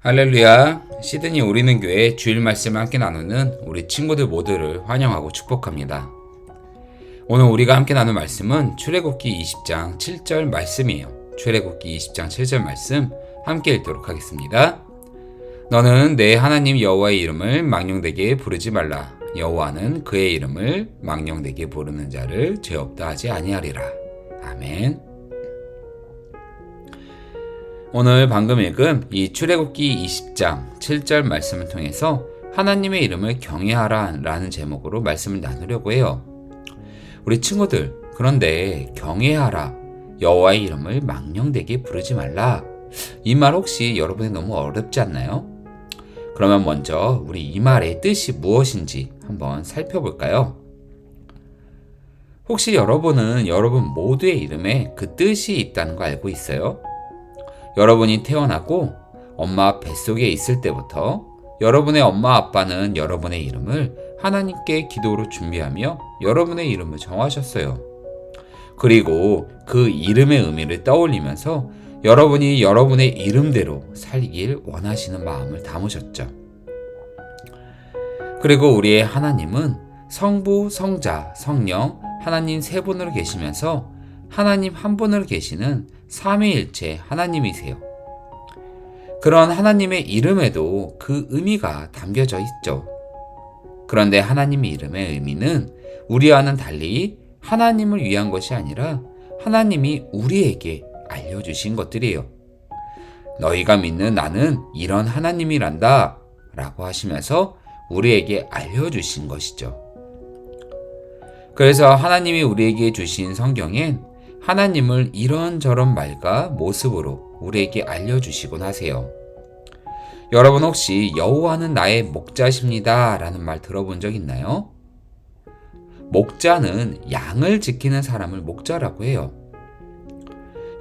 할렐루야. 시드니 우리는 교회 주일 말씀을 함께 나누는 우리 친구들 모두를 환영하고 축복합니다. 오늘 우리가 함께 나눌 말씀은 출애굽기 20장 7절 말씀이에요. 출애굽기 20장 7절 말씀 함께 읽도록 하겠습니다. 너는 내 하나님 여호와의 이름을 망령되게 부르지 말라. 여호와는 그의 이름을 망령되게 부르는 자를 죄 없다 하지 아니하리라. 아멘. 오늘 방금 읽은 이 출애굽기 20장 7절 말씀을 통해서 하나님의 이름을 경외하라 라는 제목으로 말씀을 나누려고 해요. 우리 친구들, 그런데 경외하라, 여호와의 이름을 망령되게 부르지 말라, 이 말 혹시 여러분이 너무 어렵지 않나요? 그러면 먼저 우리 이 말의 뜻이 무엇인지 한번 살펴볼까요? 혹시 여러분은 여러분 모두의 이름에 그 뜻이 있다는 거 알고 있어요? 여러분이 태어나고 엄마 뱃속에 있을 때부터 여러분의 엄마 아빠는 여러분의 이름을 하나님께 기도로 준비하며 여러분의 이름을 정하셨어요. 그리고 그 이름의 의미를 떠올리면서 여러분이 여러분의 이름대로 살길 원하시는 마음을 담으셨죠. 그리고 우리의 하나님은 성부, 성자, 성령, 하나님 세 분으로 계시면서 하나님 한 분으로 계시는 삼위일체 하나님이세요. 그런 하나님의 이름에도 그 의미가 담겨져 있죠. 그런데 하나님의 이름의 의미는 우리와는 달리 하나님을 위한 것이 아니라 하나님이 우리에게 알려주신 것들이에요. 너희가 믿는 나는 이런 하나님이란다 라고 하시면서 우리에게 알려주신 것이죠. 그래서 하나님이 우리에게 주신 성경엔 하나님을 이런저런 말과 모습으로 우리에게 알려주시곤 하세요. 여러분 혹시 여호와는 나의 목자십니다 라는 말 들어본 적 있나요? 목자는 양을 지키는 사람을 목자라고 해요.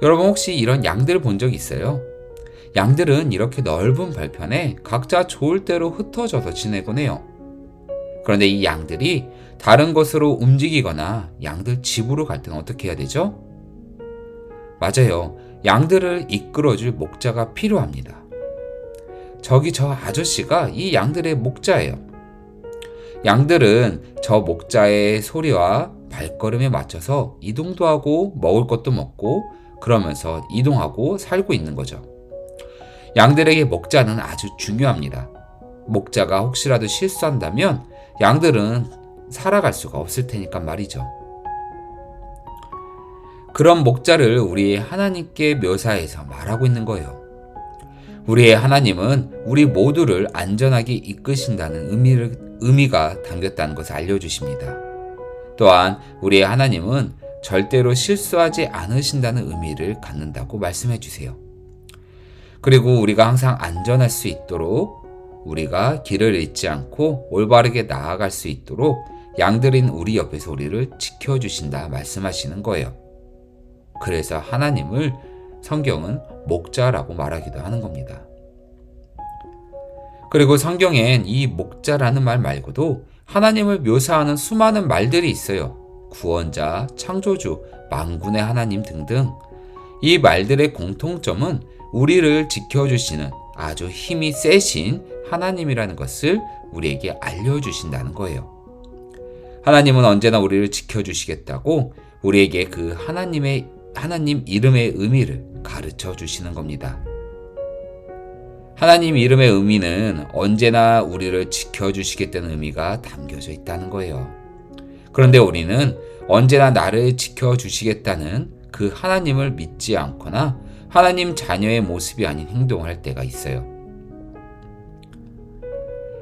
여러분 혹시 이런 양들 본 적 있어요? 양들은 이렇게 넓은 발편에 각자 좋을 대로 흩어져서 지내곤 해요. 그런데 이 양들이 다른 곳으로 움직이거나 양들 집으로 갈 때는 어떻게 해야 되죠? 맞아요. 양들을 이끌어줄 목자가 필요합니다. 저기 저 아저씨가 이 양들의 목자예요. 양들은 저 목자의 소리와 발걸음에 맞춰서 이동도 하고 먹을 것도 먹고 그러면서 이동하고 살고 있는 거죠. 양들에게 목자는 아주 중요합니다. 목자가 혹시라도 실수한다면 양들은 살아갈 수가 없을 테니까 말이죠. 그런 목자를 우리의 하나님께 묘사해서 말하고 있는 거예요. 우리의 하나님은 우리 모두를 안전하게 이끄신다는 의미가 담겼다는 것을 알려주십니다. 또한 우리의 하나님은 절대로 실수하지 않으신다는 의미를 갖는다고 말씀해 주세요. 그리고 우리가 항상 안전할 수 있도록 우리가 길을 잃지 않고 올바르게 나아갈 수 있도록 양들인 우리 옆에서 우리를 지켜주신다 말씀하시는 거예요. 그래서 하나님을 성경은 목자라고 말하기도 하는 겁니다. 그리고 성경엔 이 목자라는 말 말고도 하나님을 묘사하는 수많은 말들이 있어요. 구원자, 창조주, 만군의 하나님 등등. 이 말들의 공통점은 우리를 지켜주시는 아주 힘이 세신 하나님이라는 것을 우리에게 알려주신다는 거예요. 하나님은 언제나 우리를 지켜주시겠다고 우리에게 그 하나님 이름의 의미를 가르쳐 주시는 겁니다. 하나님 이름의 의미는 언제나 우리를 지켜주시겠다는 의미가 담겨져 있다는 거예요. 그런데 우리는 언제나 나를 지켜주시겠다는 그 하나님을 믿지 않거나 하나님 자녀의 모습이 아닌 행동을 할 때가 있어요.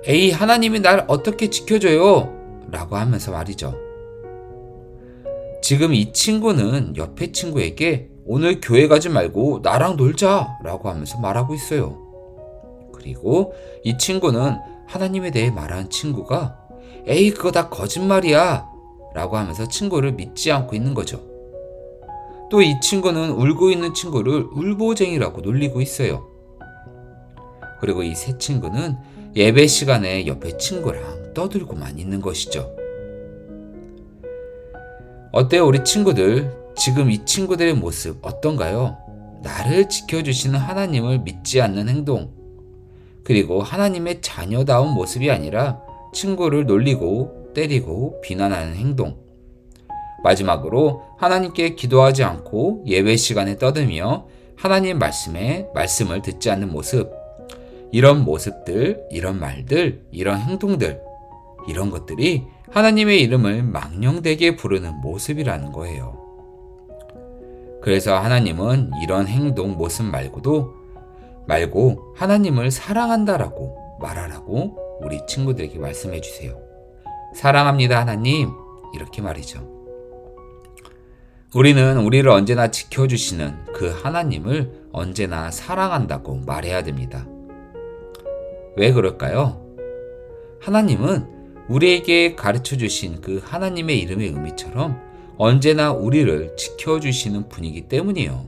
에이, 하나님이 날 어떻게 지켜줘요? 라고 하면서 말이죠. 지금 이 친구는 옆에 친구에게 오늘 교회 가지 말고 나랑 놀자 라고 하면서 말하고 있어요. 그리고 이 친구는 하나님에 대해 말하는 친구가 에이, 그거 다 거짓말이야 라고 하면서 친구를 믿지 않고 있는 거죠. 또 이 친구는 울고 있는 친구를 울보쟁이라고 놀리고 있어요. 그리고 이 세 친구는 예배 시간에 옆에 친구랑 떠들고만 있는 것이죠. 어때요, 우리 친구들? 지금 이 친구들의 모습 어떤가요? 나를 지켜주시는 하나님을 믿지 않는 행동, 그리고 하나님의 자녀다운 모습이 아니라 친구를 놀리고 때리고 비난하는 행동. 마지막으로 하나님께 기도하지 않고 예배 시간에 떠들며 하나님 말씀을 듣지 않는 모습. 이런 모습들, 이런 말들, 이런 행동들, 이런 것들이 하나님의 이름을 망령되게 부르는 모습이라는 거예요. 그래서 하나님은 이런 행동, 모습 말고 하나님을 사랑한다라고 말하라고 우리 친구들에게 말씀해 주세요. 사랑합니다, 하나님. 이렇게 말이죠. 우리는 우리를 언제나 지켜주시는 그 하나님을 언제나 사랑한다고 말해야 됩니다. 왜 그럴까요? 하나님은 우리에게 가르쳐 주신 그 하나님의 이름의 의미처럼 언제나 우리를 지켜주시는 분이기 때문이에요.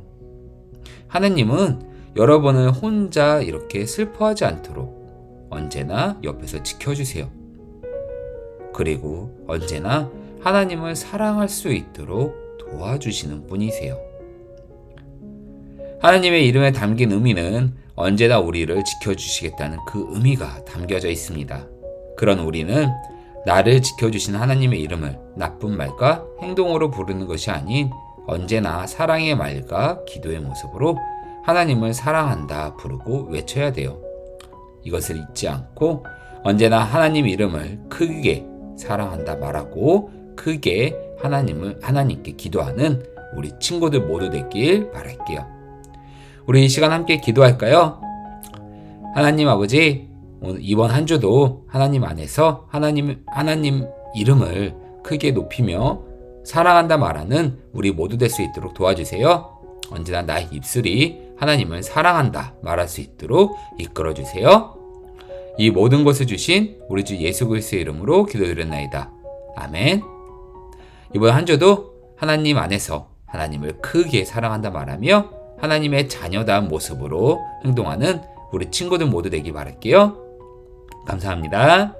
하나님은 여러분을 혼자 이렇게 슬퍼하지 않도록 언제나 옆에서 지켜주세요. 그리고 언제나 하나님을 사랑할 수 있도록 도와주시는 분이세요. 하나님의 이름에 담긴 의미는 언제나 우리를 지켜주시겠다는 그 의미가 담겨져 있습니다. 그런 우리는 나를 지켜주신 하나님의 이름을 나쁜 말과 행동으로 부르는 것이 아닌 언제나 사랑의 말과 기도의 모습으로 하나님을 사랑한다 부르고 외쳐야 돼요. 이것을 잊지 않고 언제나 하나님 이름을 크게 사랑한다 말하고 크게 하나님께 기도하는 우리 친구들 모두 되길 바랄게요. 우리 이 시간 함께 기도할까요? 하나님 아버지, 오늘 이번 한 주도 하나님 안에서 하나님 이름을 크게 높이며 사랑한다 말하는 우리 모두 될 수 있도록 도와주세요. 언제나 나의 입술이 하나님을 사랑한다 말할 수 있도록 이끌어주세요. 이 모든 것을 주신 우리 주 예수 그리스도의 이름으로 기도드렸나이다. 아멘. 이번 한 주도 하나님 안에서 하나님을 크게 사랑한다 말하며 하나님의 자녀다운 모습으로 행동하는 우리 친구들 모두 되기 바랄게요. 감사합니다.